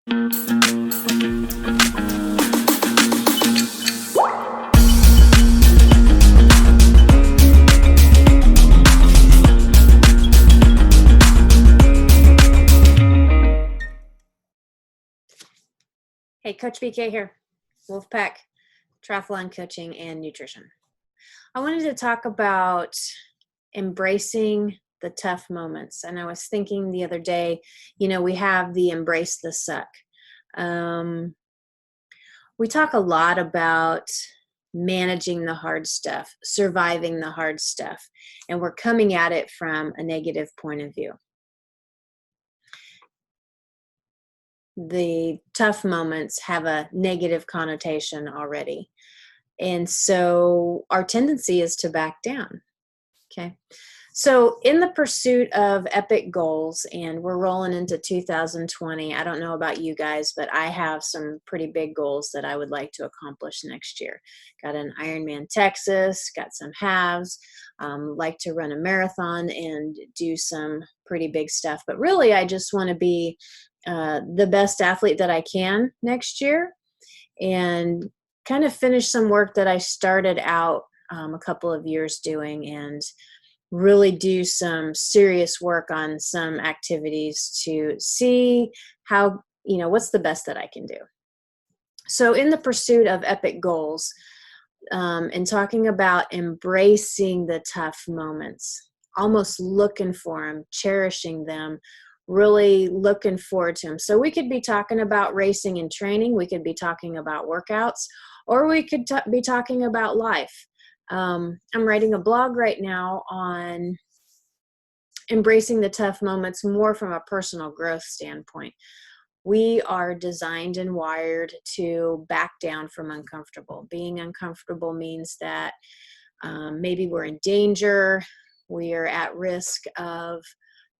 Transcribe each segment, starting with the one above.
Hey, Coach BK here, Wolfpack, triathlon coaching and nutrition. I wanted to talk about embracing the tough moments. And I was thinking the other day, we have the embrace the suck. We talk a lot about managing the hard stuff, surviving the hard stuff, and we're coming at it from a negative point of view. The tough moments have a negative connotation already. And so our tendency is to back down. Okay. So in the pursuit of epic goals, and we're rolling into 2020, I don't know about you guys, but I have some pretty big goals that I would like to accomplish next year. Got an Ironman Texas, got some halves, like to run a marathon and do some pretty big stuff. But really, I just want to be the best athlete that I can next year and kind of finish some work that I started out a couple of years doing, and really do some serious work on some activities to see how, what's the best that I can do. So in the pursuit of epic goals, and talking about embracing the tough moments, almost looking for them, cherishing them, really looking forward to them. So we could be talking about racing and training, we could be talking about workouts, or we could be talking about life. I'm writing a blog right now on embracing the tough moments more from a personal growth standpoint. We are designed and wired to back down from uncomfortable. Being uncomfortable means that maybe we're in danger, we are at risk of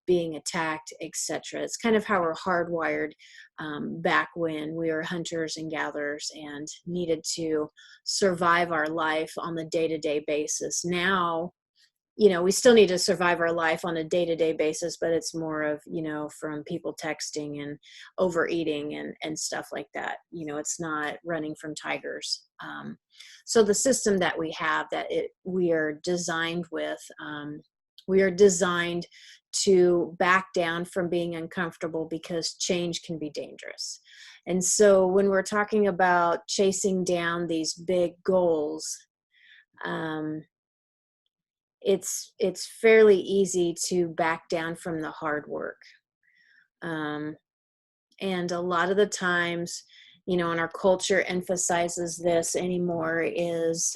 being attacked, etc. It's kind of how we're hardwired back when we were hunters and gatherers and needed to survive our life on the day-to-day basis. Now, we still need to survive our life on a day-to-day basis, but it's more of, from people texting and overeating and stuff like that. It's not running from tigers. So the system that we have we are designed with, we are designed to back down from being uncomfortable because change can be dangerous. And so when we're talking about chasing down these big goals, it's fairly easy to back down from the hard work. And a lot of the times, and our culture emphasizes this anymore, is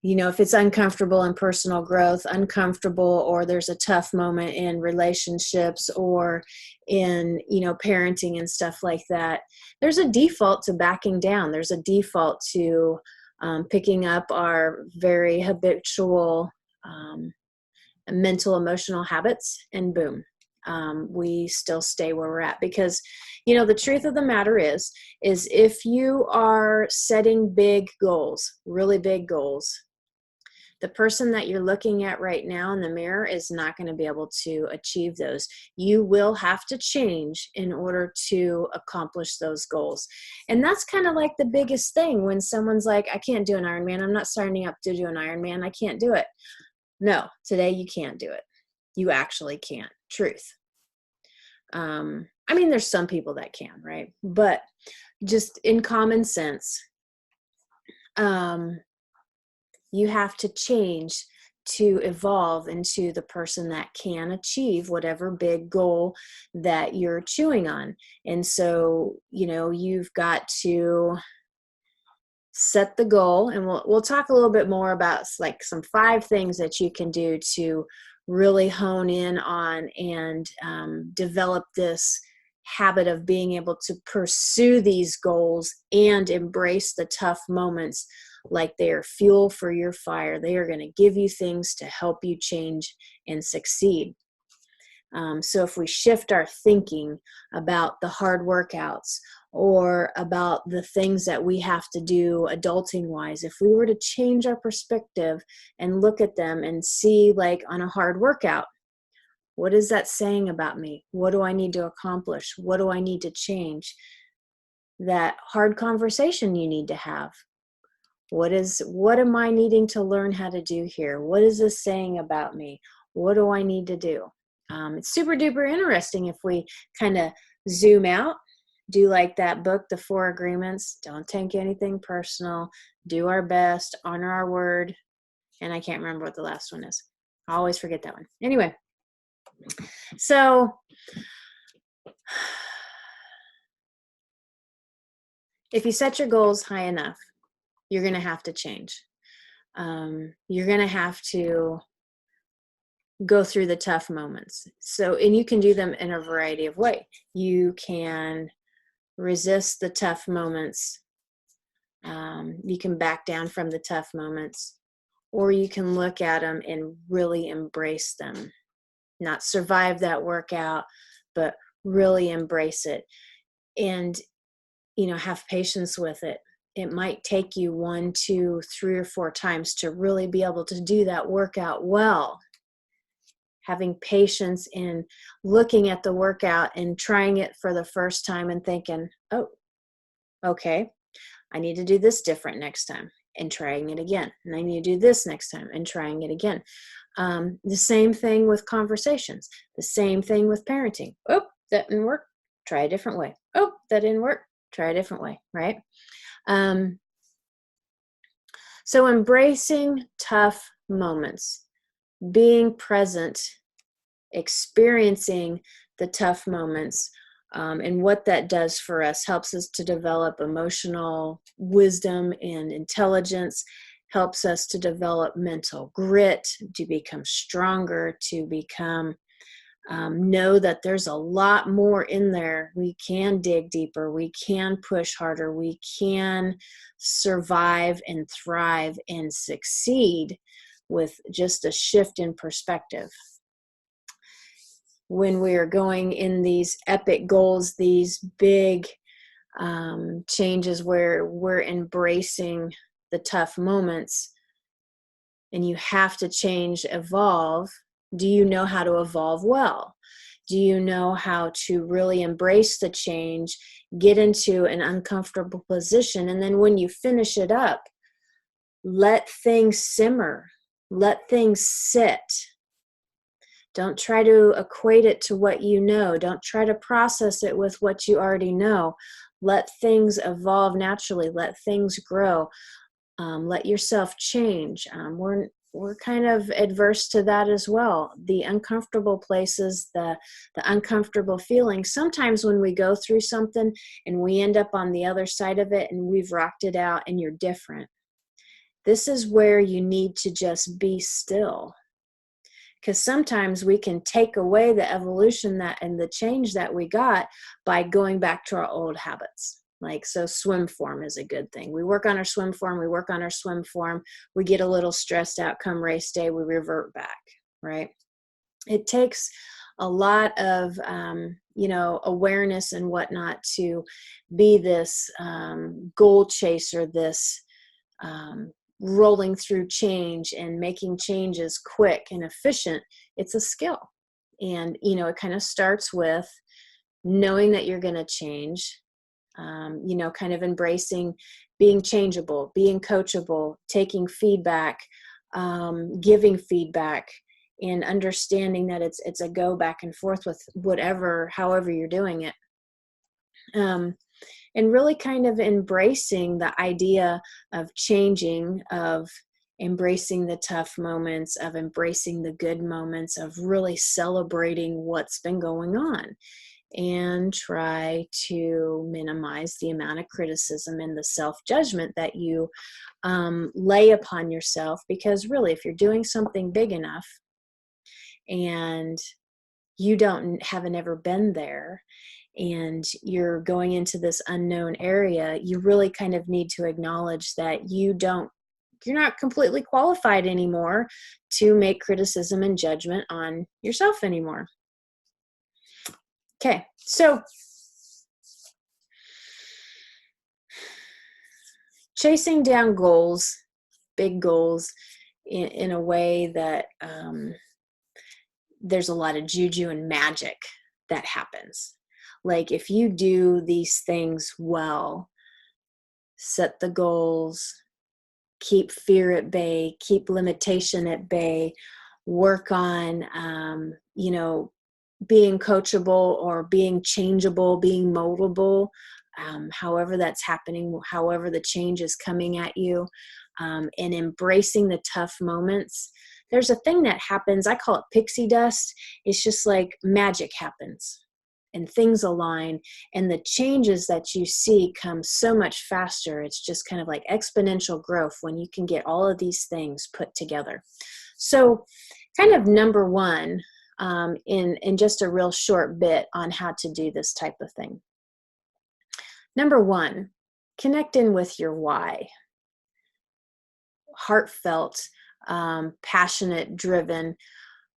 if it's uncomfortable in personal growth, uncomfortable, or there's a tough moment in relationships or in, parenting and stuff like that, there's a default to backing down. There's a default to picking up our very habitual mental, emotional habits, and boom, we still stay where we're at. Because, the truth of the matter is if you are setting big goals, really big goals, the person that you're looking at right now in the mirror is not going to be able to achieve those. You will have to change in order to accomplish those goals. And that's kind of like the biggest thing when someone's like, I can't do an Ironman. I'm not signing up to do an Ironman. I can't do it. No, today you can't do it. You actually can't. Truth. There's some people that can, right? But just in common sense, you have to change to evolve into the person that can achieve whatever big goal that you're chewing on. And so, you've got to set the goal, and we'll talk a little bit more about like some 5 things that you can do to really hone in on and develop this habit of being able to pursue these goals and embrace the tough moments like they are fuel for your fire. They are going to give you things to help you change and succeed. So if we shift our thinking about the hard workouts or about the things that we have to do adulting wise, if we were to change our perspective and look at them and see, like on a hard workout, What is that saying about me? What do I need to accomplish? What do I need to change? That hard conversation you need to have. What am I needing to learn how to do here? What is this saying about me? What do I need to do? It's super duper interesting if we kind of zoom out, do like that book, The Four Agreements. Don't take anything personal, do our best, honor our word. And I can't remember what the last one is. I always forget that one. Anyway, so if you set your goals high enough, you're going to have to change. You're going to have to go through the tough moments. So, and you can do them in a variety of ways. You can resist the tough moments. You can back down from the tough moments, or you can look at them and really embrace them. Not survive that workout, but really embrace it. And, have patience with it. It might take you 1, 2, 3, or 4 times to really be able to do that workout well. Having patience in looking at the workout and trying it for the first time and thinking, oh, okay, I need to do this different next time, and trying it again. And I need to do this next time and trying it again. The same thing with conversations, the same thing with parenting. Oh, that didn't work. Try a different way. Oh, that didn't work. Try a different way, right? So embracing tough moments, being present, experiencing the tough moments, and what that does for us helps us to develop emotional wisdom and intelligence, helps us to develop mental grit, to become stronger, to become know that there's a lot more in there. We can dig deeper. We can push harder. We can survive and thrive and succeed with just a shift in perspective. When we are going in these epic goals, these big changes where we're embracing the tough moments, and you have to change, evolve. Do you know how to evolve well? Do you know how to really embrace the change, get into an uncomfortable position, and then when you finish it up, let things simmer, let things sit. Don't try to equate it to what you know. Don't try to process it with what you already know. Let things evolve naturally. Let things grow. Let yourself change. We're kind of adverse to that as well. The uncomfortable places, the uncomfortable feelings. Sometimes when we go through something and we end up on the other side of it and we've rocked it out and you're different. This is where you need to just be still. Because sometimes we can take away the evolution and the change that we got by going back to our old habits. So swim form is a good thing. We work on our swim form. We get a little stressed out come race day. We revert back, right? It takes a lot of, awareness and whatnot to be this goal chaser, this rolling through change and making changes quick and efficient. It's a skill. And, it kind of starts with knowing that you're going to change, kind of embracing being changeable, being coachable, taking feedback, giving feedback, and understanding that it's a go back and forth with however you're doing it. And really kind of embracing the idea of changing, of embracing the tough moments, of embracing the good moments, of really celebrating what's been going on, and try to minimize the amount of criticism and the self-judgment that you lay upon yourself. Because really, if you're doing something big enough and you haven't ever been there, and you're going into this unknown area, you really kind of need to acknowledge that you're not completely qualified anymore to make criticism and judgment on yourself anymore. Okay, so chasing down goals, big goals, in a way that there's a lot of juju and magic that happens. Like if you do these things well, set the goals, keep fear at bay, keep limitation at bay, work on, being coachable or being changeable, being moldable, however that's happening, however the change is coming at you, and embracing the tough moments. There's a thing that happens, I call it pixie dust. It's just like magic happens and things align, and the changes that you see come so much faster. It's just kind of like exponential growth when you can get all of these things put together. So kind of number one, in just a real short bit on how to do this type of thing. Number one, connect in with your why. Heartfelt, passionate, driven.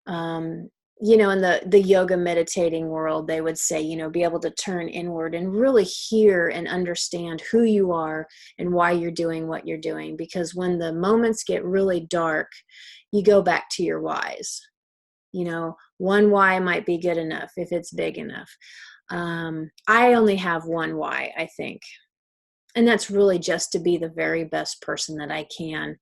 In the yoga meditating world, they would say, be able to turn inward and really hear and understand who you are and why you're doing what you're doing. Because when the moments get really dark, you go back to your whys. One why might be good enough if it's big enough. I only have one why, I think. And that's really just to be the very best person that I can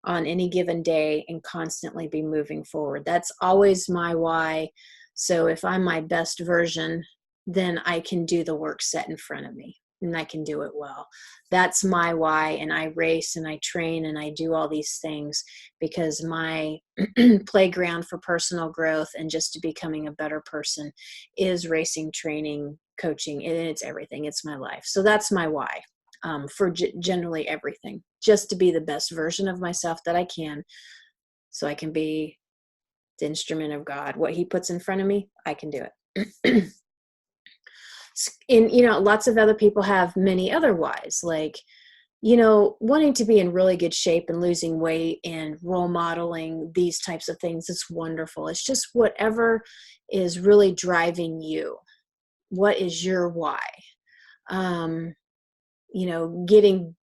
on any given day and constantly be moving forward. That's always my why. So if I'm my best version, then I can do the work set in front of me and I can do it well. That's my why. And I race and I train and I do all these things because my playground for personal growth and just to becoming a better person is racing, training, coaching, and it's everything. It's my life. So that's my why. For generally everything, just to be the best version of myself that I can, so I can be the instrument of God. What he puts in front of me, I can do it. And, lots of other people have many other whys, like, wanting to be in really good shape and losing weight and role modeling these types of things. It's wonderful. It's just whatever is really driving you. What is your why? Getting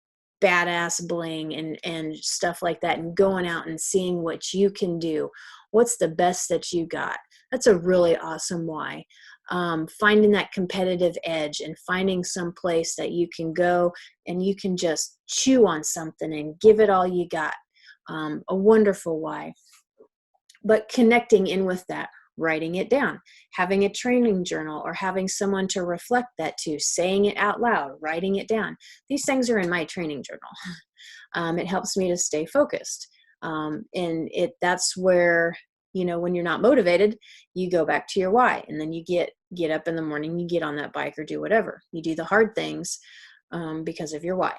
badass bling and stuff like that and going out and seeing what you can do. What's the best that you got? That's a really awesome why. Finding that competitive edge and finding some place that you can go and you can just chew on something and give it all you got. A wonderful why. But connecting in with that, writing it down, having a training journal or having someone to reflect that to, saying it out loud, writing it down. These things are in my training journal. It helps me to stay focused. And that's where, when you're not motivated, you go back to your why. And then you get up in the morning, you get on that bike or do whatever. You do the hard things because of your why.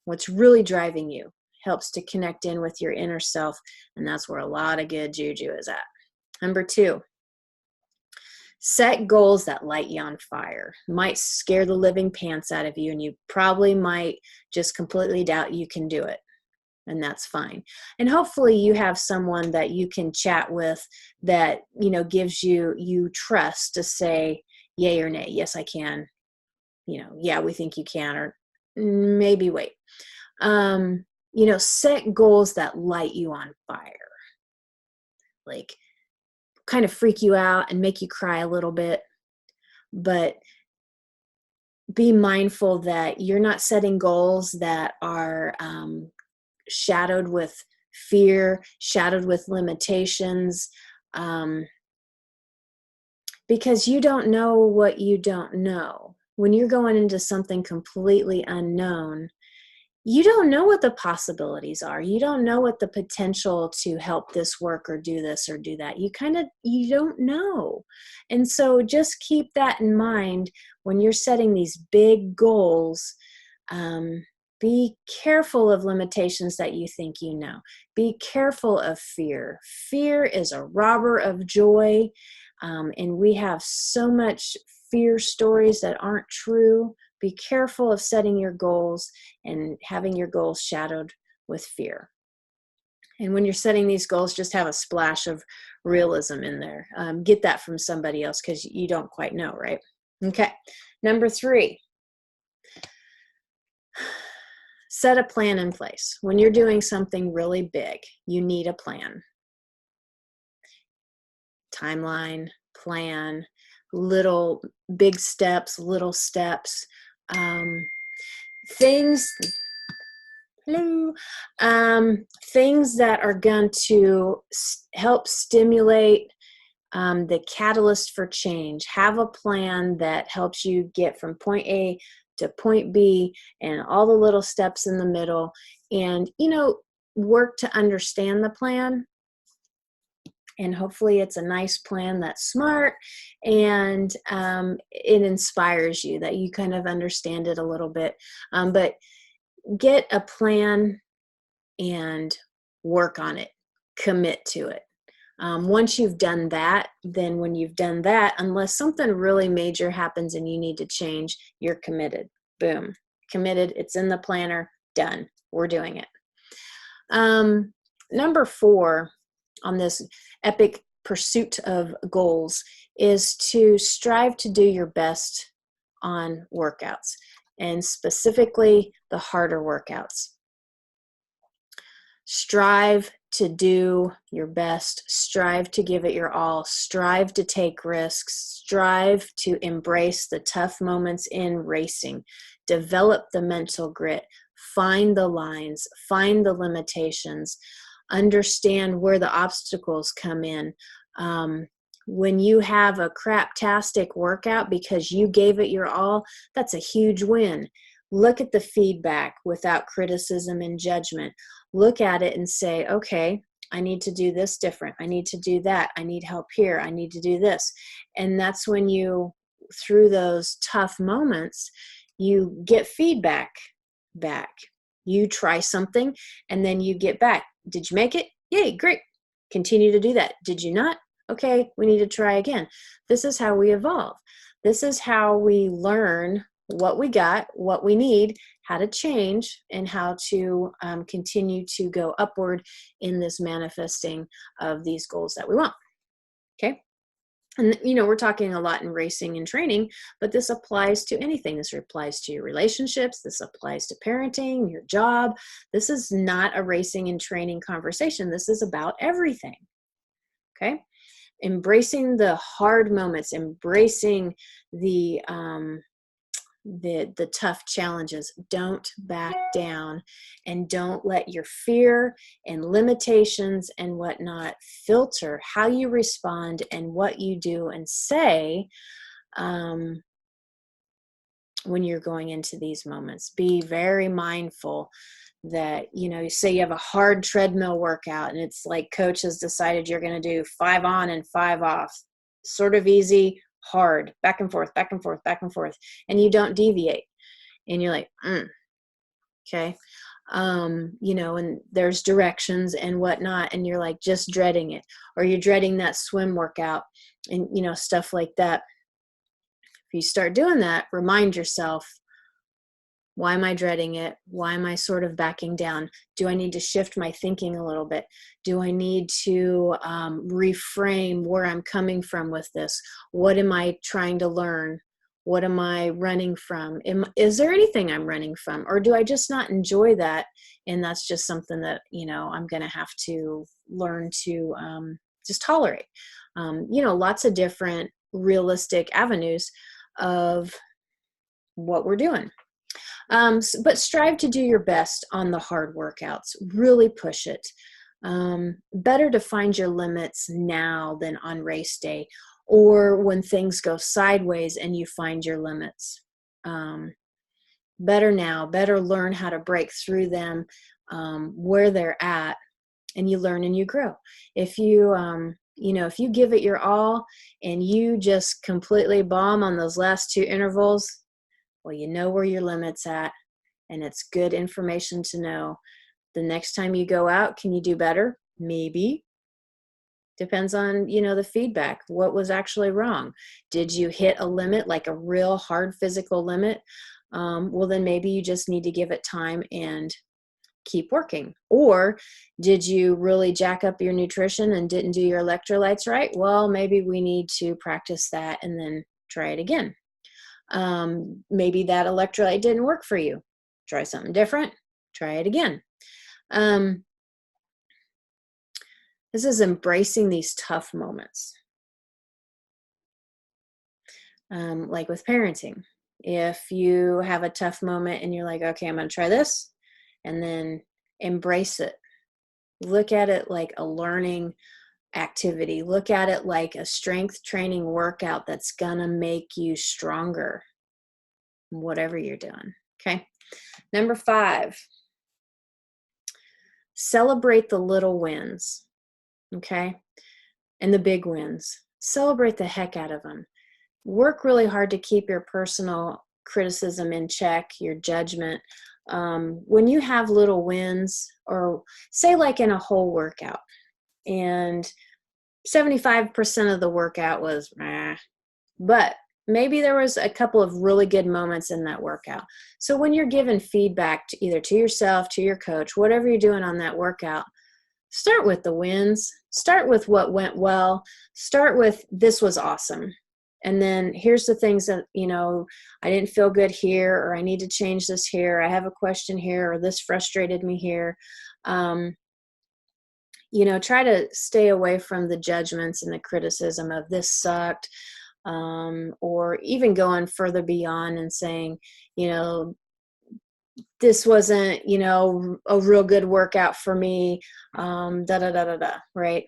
What's really driving you helps to connect in with your inner self. And that's where a lot of good juju is at. Number two, set goals that light you on fire. Might scare the living pants out of you, and you probably might just completely doubt you can do it. And that's fine. And hopefully you have someone that you can chat with that, gives you trust to say yay or nay. Yes, I can. Yeah, we think you can, or maybe wait. Set goals that light you on fire. Like, kind of freak you out and make you cry a little bit, but be mindful that you're not setting goals that are shadowed with fear, shadowed with limitations, because you don't know what you don't know. When you're going into something completely unknown, you don't know what the possibilities are. You don't know what the potential to help this work or do this or do that. You don't know. And so just keep that in mind when you're setting these big goals. Be careful of limitations that you think you know. Be careful of fear. Fear is a robber of joy. And we have so much fear stories that aren't true. Be careful of setting your goals and having your goals shadowed with fear. And when you're setting these goals, just have a splash of realism in there. Get that from somebody else because you don't quite know, right? Okay. Number three, set a plan in place. When you're doing something really big, you need a plan. timeline, plan, little big steps, little steps, things hello things that are going to help stimulate the catalyst for change. Have a plan that helps you get from point A to point B and all the little steps in the middle, and work to understand the plan. And hopefully it's a nice plan that's smart, and it inspires you, that you kind of understand it a little bit. But get a plan and work on it. Commit to it. Once you've done that, then when you've done that, unless something really major happens and you need to change, you're committed. Boom. Committed. It's in the planner. Done. We're doing it. Number 4 on this epic pursuit of goals is to strive to do your best on workouts, and specifically the harder workouts. Strive to do your best, strive to give it your all, strive to take risks, strive to embrace the tough moments in racing, develop the mental grit, find the lines, find the limitations, understand where the obstacles come in. When you have a craptastic workout because you gave it your all, that's a huge win. Look at the feedback without criticism and judgment. Look at it and say, okay, I need to do this different. I need to do that. I need help here. I need to do this. And that's when you, through those tough moments, you get feedback back. You try something and then you get back. Did you make it? Yay, great. Continue to do that. Did you not? Okay, we need to try again. This is how we evolve. This is how we learn what we got, what we need, how to change, and how to continue to go upward in this manifesting of these goals that we want. Okay? And, we're talking a lot in racing and training, but this applies to anything. This applies to your relationships. This applies to parenting, your job. This is not a racing and training conversation. This is about everything. Okay? Embracing the hard moments, embracing the tough challenges. Don't back down, and don't let your fear and limitations and whatnot filter how you respond and what you do and say when you're going into these moments. Be very mindful that, you say you have a hard treadmill workout and it's like coach has decided you're going to do 5 on and 5 off, sort of easy, hard, back and forth, back and forth, back and forth, and you don't deviate, and you're like, okay, and there's directions and whatnot, and you're like just dreading it, or you're dreading that swim workout, and stuff like that. If you start doing that, remind yourself, why am I dreading it? Why am I sort of backing down? Do I need to shift my thinking a little bit? Do I need to reframe where I'm coming from with this? What am I trying to learn? What am I running from? Is there anything I'm running from? Or do I just not enjoy that? And that's just something that, I'm going to have to learn to just tolerate. Lots of different realistic avenues of what we're doing. But strive to do your best on the hard workouts. Really push it. Better to find your limits now than on race day, or when things go sideways and you find your limits. Better now. Better learn how to break through them where they're at, and you learn and you grow. If you if you give it your all and you just completely bomb on those last 2 intervals, well, you know where your limit's at, and it's good information to know. The next time you go out, can you do better? Maybe. Depends on, the feedback. What was actually wrong? Did you hit a limit, like a real hard physical limit? Well, then maybe you just need to give it time and keep working. Or did you really jack up your nutrition and didn't do your electrolytes right? Well, maybe we need to practice that and then try it again. Maybe that electrolyte didn't work for you. Try something different. Try it again. This is embracing these tough moments. like with parenting. If you have a tough moment and you're like, okay, I'm going to try this, and then embrace it. Look at it like a learning activity. Look at it like a strength training workout that's going to make you stronger, whatever you're doing. Okay. Number 5, celebrate the little wins. Okay. And the big wins. Celebrate the heck out of them. Work really hard to keep your personal criticism in check, your judgment. When you have little wins, or say like in a whole workout, and 75% of the workout was but maybe there was a couple of really good moments in that workout. So when you're giving feedback to either to yourself, to your coach, whatever you're doing on that workout, start with the wins, start with what went well, start with this was awesome. And then here's the things that, I didn't feel good here, or I need to change this here. I have a question here, or this frustrated me here. Try to stay away from the judgments and the criticism of this sucked, or even going further beyond and saying, this wasn't, a real good workout for me, right?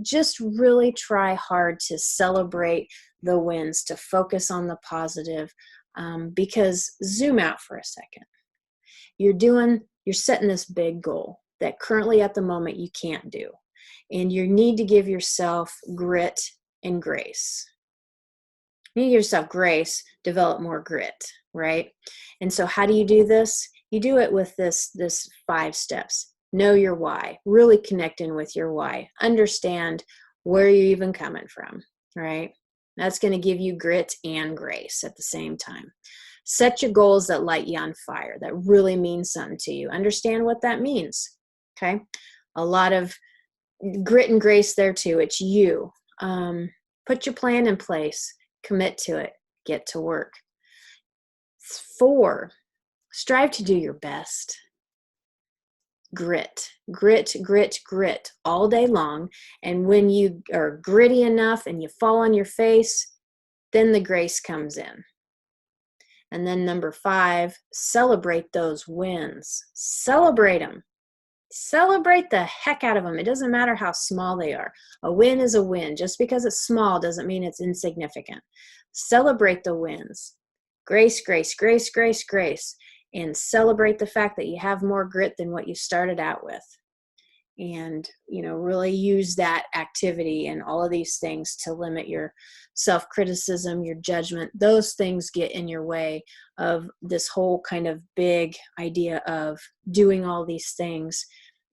Just really try hard to celebrate the wins, to focus on the positive, because zoom out for a second. You're setting this big goal that currently at the moment you can't do. And you need to give yourself grit and grace. You need to give yourself grace, develop more grit, right? And so how do you do this? You do it with this 5 steps. Know your why, really connect in with your why. Understand where you're even coming from, right? That's going to give you grit and grace at the same time. Set your goals that light you on fire, that really mean something to you. Understand what that means, okay? A lot of grit and grace there too. It's you. Put your plan in place. Commit to it. Get to work. 4, strive to do your best. Grit, grit, grit, grit all day long. And when you are gritty enough and you fall on your face, then the grace comes in. And then number 5, celebrate those wins. Celebrate them. Celebrate the heck out of them. It doesn't matter how small they are. A win is a win. Just because it's small doesn't mean it's insignificant. Celebrate the wins. Grace, grace, grace, grace, grace. And celebrate the fact that you have more grit than what you started out with. And, really use that activity and all of these things to limit your self-criticism, your judgment. Those things get in your way of this whole kind of big idea of doing all these things,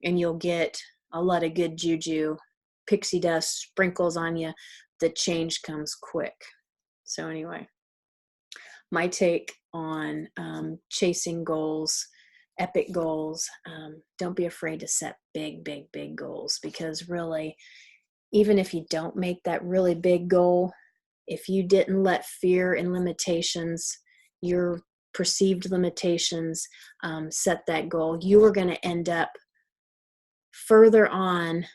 and you'll get a lot of good juju, pixie dust sprinkles on you. The change comes quick. So anyway, my take on chasing goals, epic goals. Don't be afraid to set big, big, big goals, because really, even if you don't make that really big goal, if you didn't let fear and limitations, your perceived limitations, set that goal, you are going to end up further on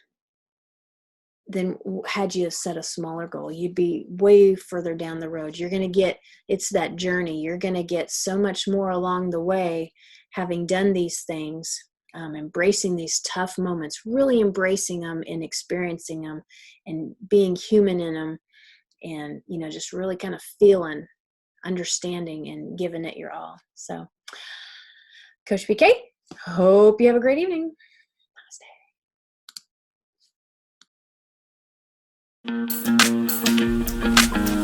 than had you set a smaller goal. You'd be way further down the road. It's that journey. You're going to get so much more along the way, having done these things, embracing these tough moments, really embracing them and experiencing them and being human in them, and, just really kind of feeling, understanding, and giving it your all. So, Coach PK, hope you have a great evening. Namaste.